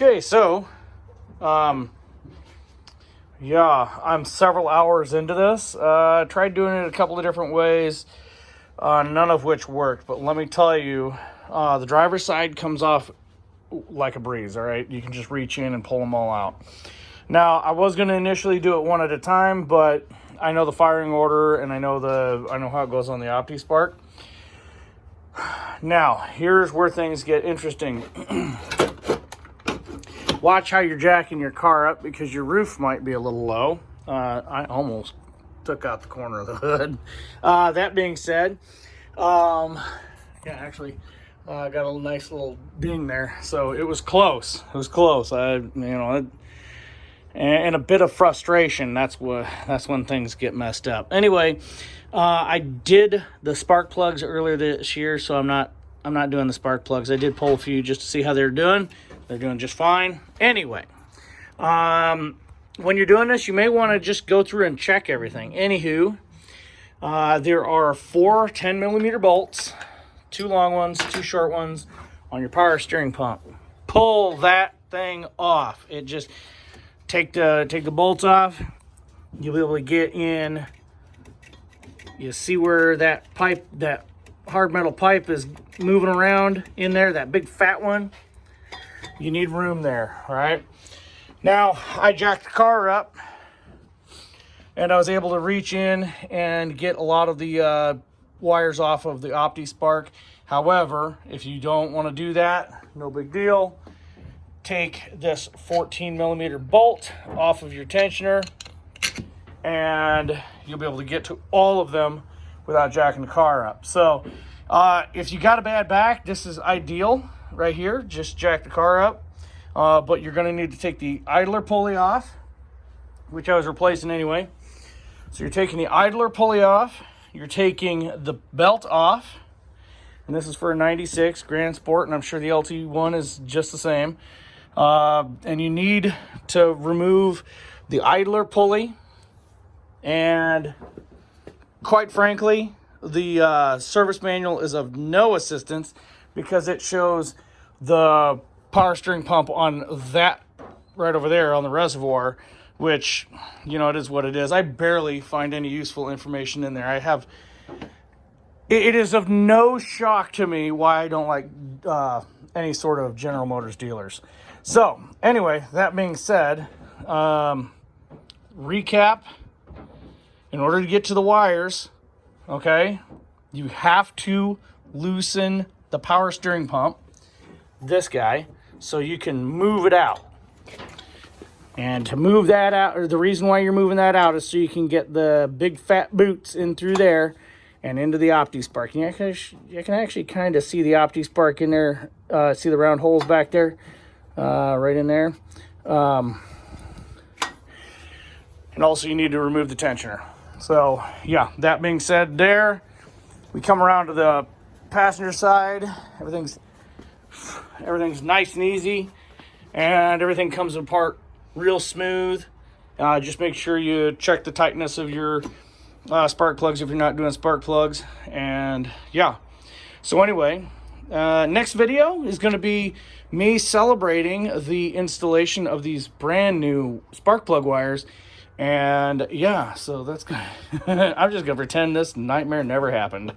Okay, so, yeah, I'm several hours into this. Tried doing it a couple of different ways, none of which worked. But let me tell you, the driver's side comes off like a breeze, all right? You can just reach in and pull them all out. Now, I was going to initially do it one at a time, but I know the firing order and I know how it goes on the OptiSpark. Now, here's where things get interesting. Watch how you're jacking your car up because your roof might be a little low. I almost took out the corner of the hood. That being said, I got a nice little ding there. So it was close. It was close. And a bit of frustration. That's when things get messed up. Anyway, I did the spark plugs earlier this year, so I'm not doing the spark plugs. I did pull a few just to see how they're doing. They're doing just fine. Anyway, when you're doing this, you may want to just go through and check everything. Anywho, there are 4 10mm bolts, 2 long ones, 2 short ones on your power steering pump. Pull that thing off. It just take the bolts off. You'll be able to get in. You see where that pipe, that hard metal pipe, is moving around in there, that big fat one. You need room there, all right? Now, I jacked the car up, and I was able to reach in and get a lot of the wires off of the OptiSpark. However, if you don't want to do that, no big deal. Take this 14mm bolt off of your tensioner, and you'll be able to get to all of them without jacking the car up. So, if you got a bad back, this is ideal. Right here, just jack the car up, but you're going to need to take the idler pulley off, which I was replacing anyway. So you're taking the idler pulley off, you're taking the belt off, and this is for a 96 Grand Sport, and I'm sure the LT1 is just the same. And you need to remove the idler pulley, and quite frankly, the service manual is of no assistance, because it shows the power steering pump on that right over there on the reservoir, which, it is what it is. I barely find any useful information in there. It is of no shock to me why I don't like any sort of General Motors dealers. So, anyway, that being said, recap, in order to get to the wires, okay, you have to loosen the power steering pump, this guy, so you can move it out. And to move that out, or the reason why you're moving that out, is so you can get the big fat boots in through there and into the OptiSpark. You can actually kind of see the OptiSpark in there. See the round holes back there, right in there. And also you need to remove the tensioner. So yeah, that being said, there we come around to the passenger side. Everything's nice and easy, and everything comes apart real smooth. Just make sure you check the tightness of your spark plugs if you're not doing spark plugs. And yeah, so anyway, next video is going to be me celebrating the installation of these brand new spark plug wires. And yeah, so that's good. I'm just gonna pretend this nightmare never happened.